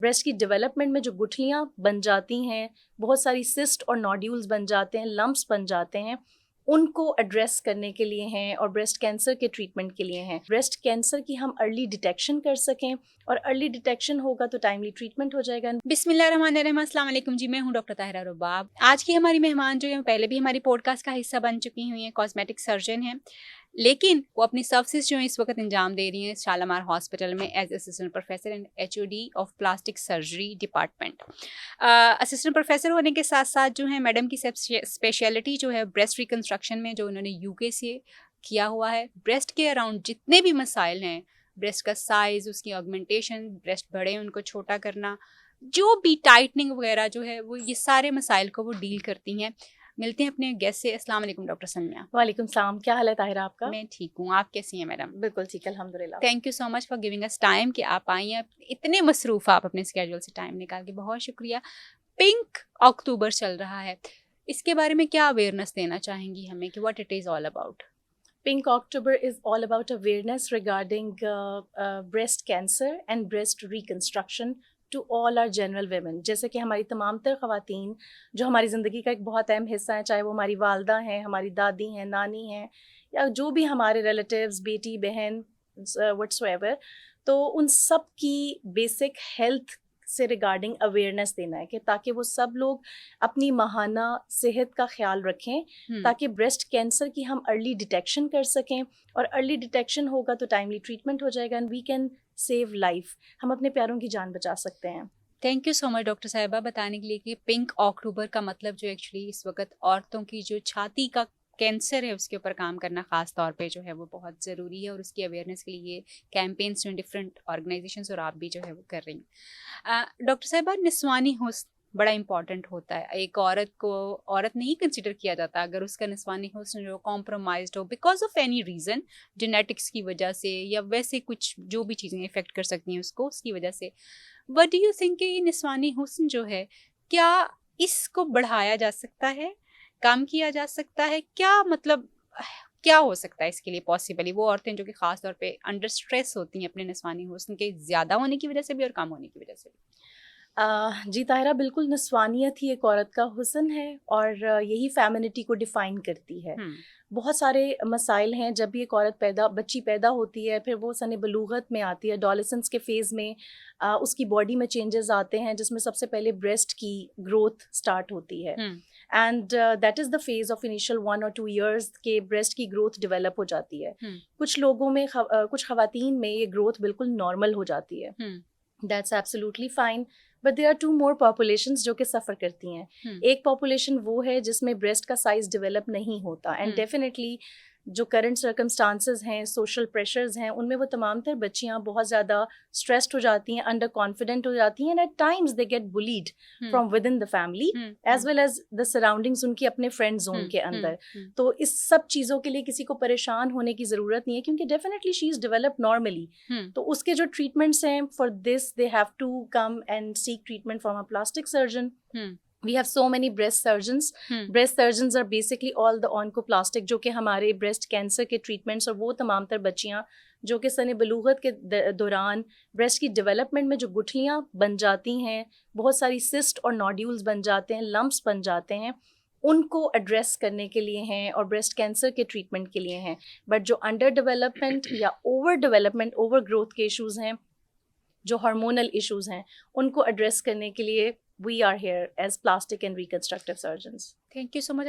Breast की development में जो गुठलियाँ बन जाती हैं, बहुत सारी सिस्ट और नोड्यूल्स बन जाते हैं, लम्प्स बन जाते हैं, उनको एड्रेस करने के लिए हैं और ब्रेस्ट कैंसर के ट्रीटमेंट के लिए हैं। ब्रेस्ट कैंसर की हम अर्ली डिटेक्शन कर सकें और अर्ली डिटेक्शन होगा तो टाइमली ट्रीटमेंट हो जाएगा। बिस्मिल्लाहिर्रहमानिर्रहीम, अस्सलाम वालेकुम जी। मैं हूं डॉक्टर ताहिरा रुबाब। आज की हमारी मेहमान जो है पहले भी हमारी पॉडकास्ट का हिस्सा बन चुकी हुई हैं, कॉस्मेटिक सर्जन हैं, लेकिन वो अपनी सर्विसेज जो है इस वक्त अंजाम दे रही हैं शालामार हॉस्पिटल में as assistant professor and HOD of plastic surgery department. Assistant professor होने के साथ साथ जो है मैडम की स्पेशलिटी जो है ब्रेस्ट रिकन्स्ट्रक्शन में, जो उन्होंने UK से किया हुआ है। ब्रेस्ट के अराउंड जितने भी मसाइल हैं, ब्रेस्ट का साइज़, उसकी ऑगमेंटेशन, ब्रेस्ट बड़े उनको छोटा करना, जो भी टाइटनिंग वगैरह जो है, वो ये सारे मसाइल को वो डील करती हैं। मिलते हैं अपने गेस्ट से। अस्सलाम वालेकुम डॉक्टर सन्या। वालेकुम सलाम, क्या हाल है ताहिरा आपका? मैं ठीक हूँ, आप कैसी हैं मैडम? बिल्कुल ठीक, अल्हम्दुलिल्लाह। Thank you so much for giving us time कि आप आई हैं, इतने मसरूफ़ आप अपने स्केड्यूल से टाइम निकाल के, बहुत शुक्रिया। पिंक अक्टूबर चल रहा है, इसके बारे में क्या अवेयरनेस देना चाहेंगी हमें कि what it is all about? Pink October is all about awareness regarding breast cancer and breast reconstruction to all our general women. जैसे कि हमारी तमाम तर ख़वातीन जो हमारी ज़िंदगी का एक बहुत अहम हिस्सा है, चाहे वो हमारी वालदा हैं, हमारी दादी हैं, नानी हैं, या जो भी हमारे रिलेटिव्स, बेटी बहन व्हाट्सएवर, तो उन सब की बेसिक हेल्थ से रिगार्डिंग अवेयरनेस देना है कि ताकि वो सब लोग अपनी माहाना सेहत का ख्याल रखें, ताकि ब्रेस्ट कैंसर की हम अर्ली डिटेक्शन कर सकें और अर्ली डिटेक्शन होगा तो टाइमली ट्रीटमेंट हो जाएगा and we can save life. हम अपने प्यारों की जान बचा सकते हैं। Thank you so much doctor साहिबा बताने के लिए कि पिंक अक्टूबर का मतलब जो एक्चुअली इस वक्त औरतों की जो छाती का कैंसर है उसके ऊपर काम करना ख़ास तौर पे जो है वो बहुत ज़रूरी है, और उसकी अवेयरनेस के लिए कैंपेन्स जो डिफरेंट ऑर्गेनाइजेशंस और आप भी जो है वो कर रही हैं। डॉक्टर साहिबा, निस्वानी हुस्न बड़ा इंपॉर्टेंट होता है। एक औरत को औरत नहीं कंसिडर किया जाता अगर उसका निस्वानी हुस्न जो कॉम्प्रोमाइज्ड हो because of any reason, genetics की वजह से या वैसे कुछ जो भी चीज़ें इफ़ेक्ट कर सकती हैं उसको, उसकी वजह से। व्हाट डू यू थिंक कि ये निस्वानी हुस्न जो है, क्या इसको बढ़ाया जा सकता है, कम किया जा सकता है? क्या मतलब क्या हो सकता है इसके लिए पॉसिबली? वो औरतें जो कि ख़ास तौर पे अंडर स्ट्रेस होती हैं अपने निस्वानी हुस्न के ज़्यादा होने की वजह से भी और कम होने की वजह से भी। जी ताहिरा, बिल्कुल निस्वानियत ही एक औरत का हुस्न है और यही फेमिनिटी को डिफ़ाइन करती है। बहुत सारे मसाइल हैं, जब भी एक औरत बच्ची पैदा होती है, फिर वो सने बलूगत में आती है, एडोलेसेंस के फ़ेज़ में उसकी बॉडी में चेंजेस आते हैं, जिसमें सबसे पहले ब्रेस्ट की ग्रोथ स्टार्ट होती है and that is the phase of initial 1 और 2 ईयर्स के ब्रेस्ट की ग्रोथ डेवलप हो जाती है। कुछ लोगों में कुछ ख़वातीन में ये ग्रोथ बिल्कुल नॉर्मल हो जाती है, that's absolutely fine, but there are 2 more populations जो कि सफ़र करती हैं। एक पॉपुलेशन वो है जिसमें ब्रेस्ट का साइज़ डेवलप नहीं होता एंड डेफिनेटली जो करंट सर्कमस्टांसेस हैं, सोशल प्रेशर्स हैं, उनमें वो तमाम तर बच्चियाँ बहुत ज़्यादा स्ट्रेस्ड हो जाती हैं, अंडर कॉन्फिडेंट हो जाती हैं and at times they get bullied from within the family as well as the surroundings, उनके अपने फ्रेंड जोन के अंदर। तो इस सब चीज़ों के लिए किसी को परेशान होने की ज़रूरत नहीं है, क्योंकि definitely she is develop normally. तो उसके जो ट्रीटमेंट्स हैं, for this they have to come and seek treatment from a plastic surgeon. We have so many breast surgeons. Breast surgeons are basically all the oncoplastic, जो कि हमारे breast cancer के treatments और वो तमाम तर बच्चियाँ जो कि सने बलूगत के दौरान ब्रेस्ट की डेवलपमेंट में जो गुठलियाँ बन जाती हैं, बहुत सारी सिस्ट और नोड्यूल्स बन जाते हैं, लम्प्स बन जाते हैं, उनको एड्रेस करने के लिए हैं और ब्रेस्ट कैंसर के ट्रीटमेंट के लिए हैं। बट जो अंडर डेवलपमेंट या ओवर डेवलपमेंट, ओवर ग्रोथ के इश्यूज़ हैं, जो हार्मोनल इश्यूज़ हैं, उनको एड्रेस करने के लिए we are here as plastic and reconstructive surgeons. Thank you so much.